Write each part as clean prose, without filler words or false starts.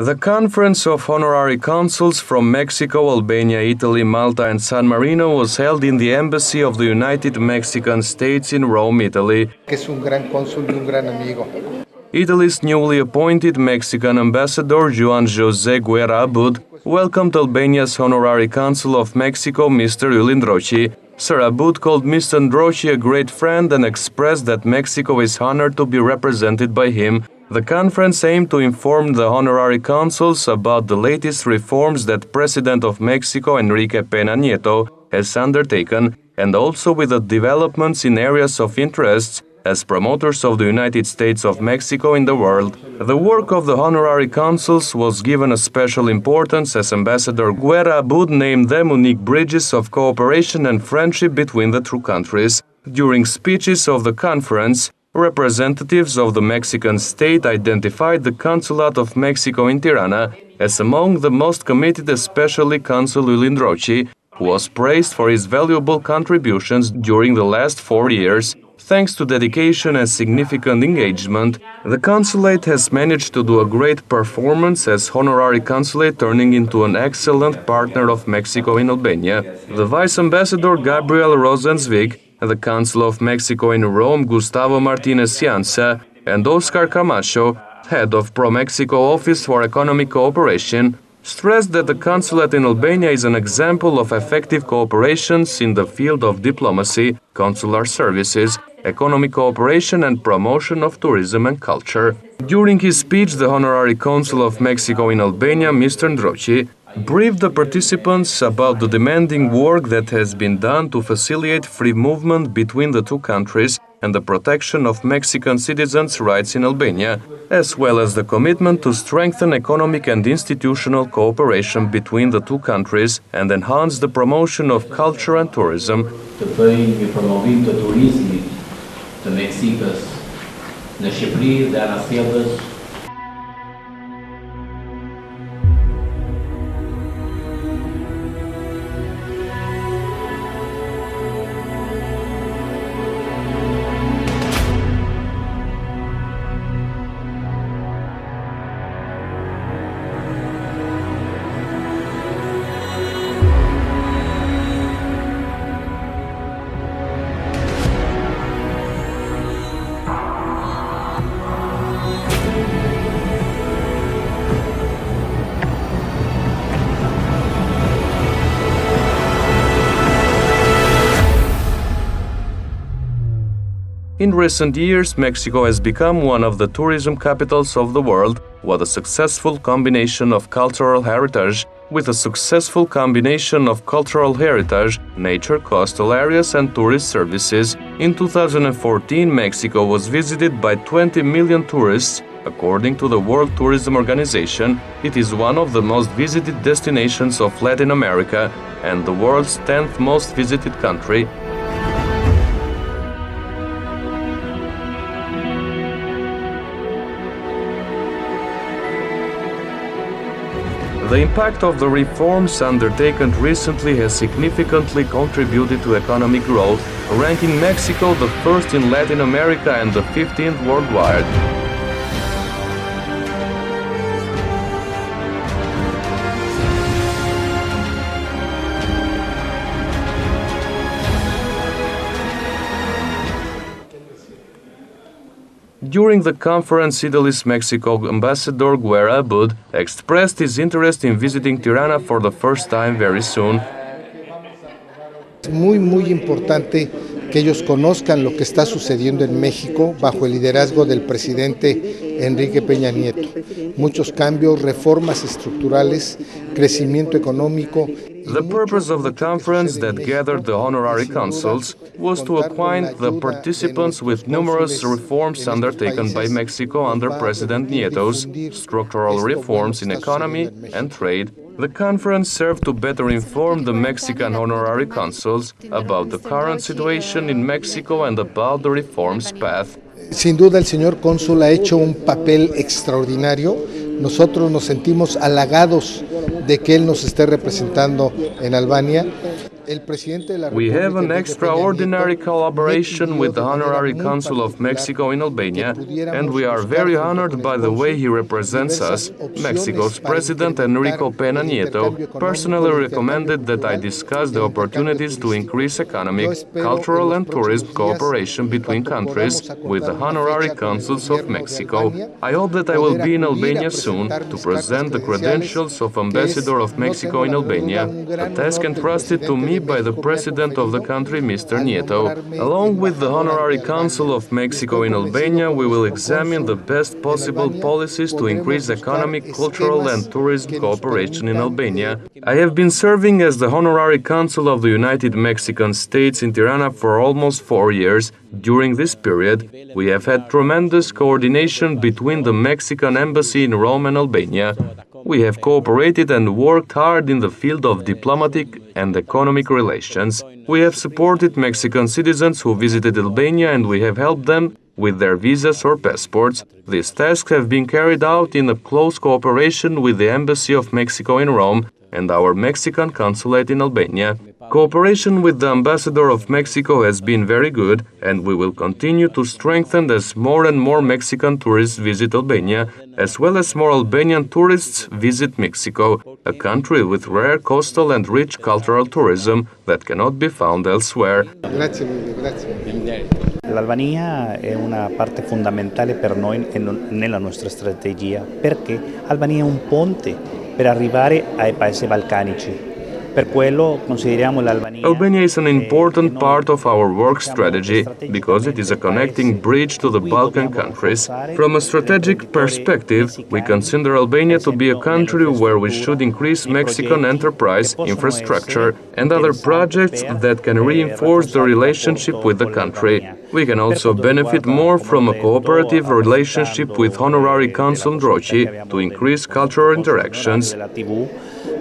The Conference of Honorary Consuls from Mexico, Albania, Italy, Malta and San Marino was held in the Embassy of the United Mexican States in Rome, Italy. Italy's newly appointed Mexican ambassador, Juan Jose Guerra Abud, welcomed Albania's Honorary Consul of Mexico, Mr. Ylli Ndroqi. Sir Abud called Mr. Ndroqi a great friend and expressed that Mexico is honored to be represented by him. The conference aimed to inform the honorary consuls about the latest reforms that President of Mexico, Enrique Pena Nieto, has undertaken, and also with the developments in areas of interest as promoters of the United States of Mexico in the world. The work of the honorary consuls was given a special importance as Ambassador Guerra Abud named them unique bridges of cooperation and friendship between the two countries. During speeches of the conference, representatives of the Mexican state identified the Consulate of Mexico in Tirana as among the most committed, especially Consul Ylli Ndroqi, who was praised for his valuable contributions during the last 4 years. Thanks to dedication and significant engagement, the consulate has managed to do a great performance as honorary consulate, turning into an excellent partner of Mexico in Albania. The Vice Ambassador Gabriel Rosenzweig, the Consul of Mexico in Rome, Gustavo Martinez Cianza, and Oscar Camacho, head of Pro-Mexico Office for Economic Cooperation, stressed that the consulate in Albania is an example of effective cooperations in the field of diplomacy, consular services, economic cooperation and promotion of tourism and culture. During his speech, the Honorary Consul of Mexico in Albania, Mr. Ndroqi, briefed the participants about the demanding work that has been done to facilitate free movement between the two countries and the protection of Mexican citizens' rights in Albania, as well as the commitment to strengthen economic and institutional cooperation between the two countries and enhance the promotion of culture and tourism. Të bëjmë promovim të turizmit të Meksikës në Shqipëri dhe anasjellës. In recent years, Mexico has become one of the tourism capitals of the world, with a successful combination of cultural heritage, nature, coastal areas and tourist services. In 2014, Mexico was visited by 20 million tourists. According to the World Tourism Organization, it is one of the most visited destinations of Latin America and the world's 10th most visited country. The impact of the reforms undertaken recently has significantly contributed to economic growth, ranking Mexico the first in Latin America and the 15th worldwide. During the conference, Italy's Mexico Ambassador Guerra Abud expressed his interest in visiting Tirana for the first time very soon. Es muy importante que ellos conozcan lo que está sucediendo en México bajo el liderazgo del presidente Enrique Pena Nieto. Muchos cambios, reformas estructurales, crecimiento económico. The purpose of the conference that gathered the honorary consuls was to acquaint the participants with numerous reforms undertaken by Mexico under President Nieto's structural reforms in economy and trade. The conference served to better inform the Mexican honorary consuls about the current situation in Mexico and about the reforms path. Sin duda el señor cónsul ha hecho un papel extraordinario. Nosotros nos sentimos halagados de que él nos esté representando en Albania. We have an extraordinary collaboration with the Honorary Consul of Mexico in Albania, and we are very honored by the way he represents us. Mexico's President Enrique Pena Nieto personally recommended that I discuss the opportunities to increase economic, cultural and tourism cooperation between countries with the Honorary Consuls of Mexico. I hope that I will be in Albania soon to present the credentials of Ambassador of Mexico in Albania, a task entrusted to me by the President of the country, Mr. Nieto. Along with the Honorary Consul of Mexico in Albania, we will examine the best possible policies to increase economic, cultural and tourism cooperation in Albania. I have been serving as the Honorary Consul of the United Mexican States in Tirana for almost 4 years. During this period, we have had tremendous coordination between the Mexican Embassy in Rome and Albania. We have cooperated and worked hard in the field of diplomatic and economic relations. We have supported Mexican citizens who visited Albania and we have helped them with their visas or passports. These tasks have been carried out in a close cooperation with the Embassy of Mexico in Rome and our Mexican consulate in Albania. Cooperation with the Ambassador of Mexico has been very good, and we will continue to strengthen as more and more Mexican tourists visit Albania, as well as more Albanian tourists visit Mexico, a country with rare coastal and rich cultural tourism that cannot be found elsewhere. Grazie mille, grazie. L'Albania è una parte fondamentale per noi nella nostra strategia, perché Albania è un ponte per arrivare ai paesi balcanici. Albania is an important part of our work strategy because it is a connecting bridge to the Balkan countries. From a strategic perspective, we consider Albania to be a country where we should increase Mexican enterprise, infrastructure and other projects that can reinforce the relationship with the country. We can also benefit more from a cooperative relationship with Honorary Consul Ndroqi to increase cultural interactions.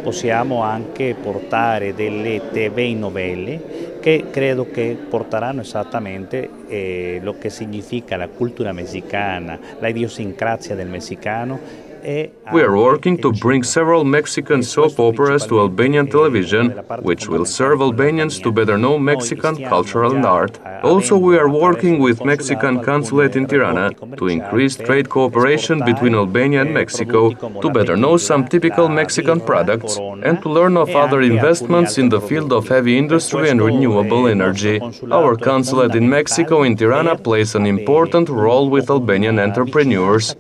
Possiamo anche portare delle TV novelle che credo che porteranno esattamente lo che significa la cultura messicana, la idiosincrazia del messicano. We are working to bring several Mexican soap operas to Albanian television, which will serve Albanians to better know Mexican culture and art. Also, we are working with Mexican consulate in Tirana to increase trade cooperation between Albania and Mexico, to better know some typical Mexican products, and to learn of other investments in the field of heavy industry and renewable energy. Our consulate in Mexico in Tirana plays an important role with Albanian entrepreneurs.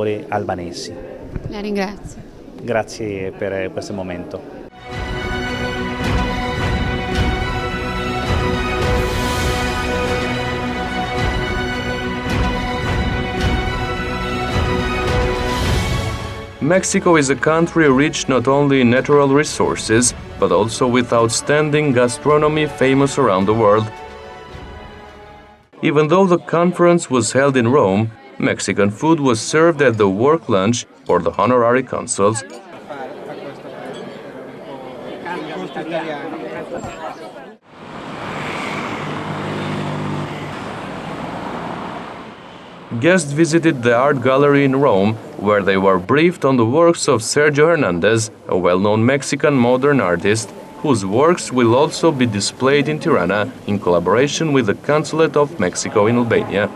Albanesi. La ringrazio. Grazie per questo momento. Mexico is a country rich not only in natural resources, but also with outstanding gastronomy famous around the world. Even though the conference was held in Rome, Mexican food was served at the work lunch for the honorary consuls. Guests visited the art gallery in Rome, where they were briefed on the works of Sergio Hernandez, a well-known Mexican modern artist, whose works will also be displayed in Tirana in collaboration with the Consulate of Mexico in Albania.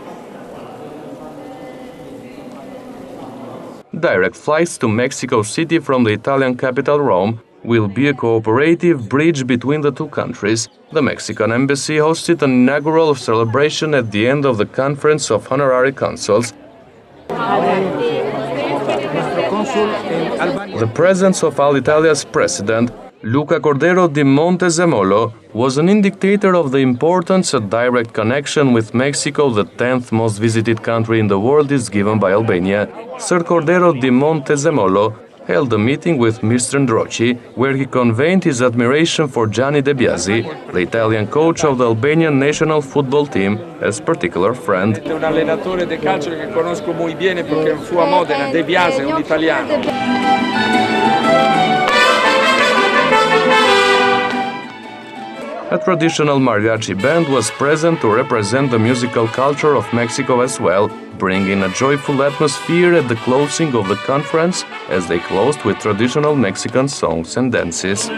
Direct flights to Mexico City from the Italian capital Rome will be a cooperative bridge between the two countries. The Mexican embassy hosted an inaugural celebration at the end of the Conference of Honorary Consuls. The presence of Alitalia's president, Luca Cordero di Montezemolo, was an indicator of the importance a direct connection with Mexico, the 10th most visited country in the world, is given by Albania. Sir Cordero di Montezemolo held a meeting with Mr. Ndroqi, where he conveyed his admiration for Gianni De Biasi, the Italian coach of the Albanian national football team, as particular friend. È un allenatore di calcio che conosco muy bene perché fu a Modena. De Biasi è un italiano. A traditional mariachi band was present to represent the musical culture of Mexico as well, bringing a joyful atmosphere at the closing of the conference as they closed with traditional Mexican songs and dances.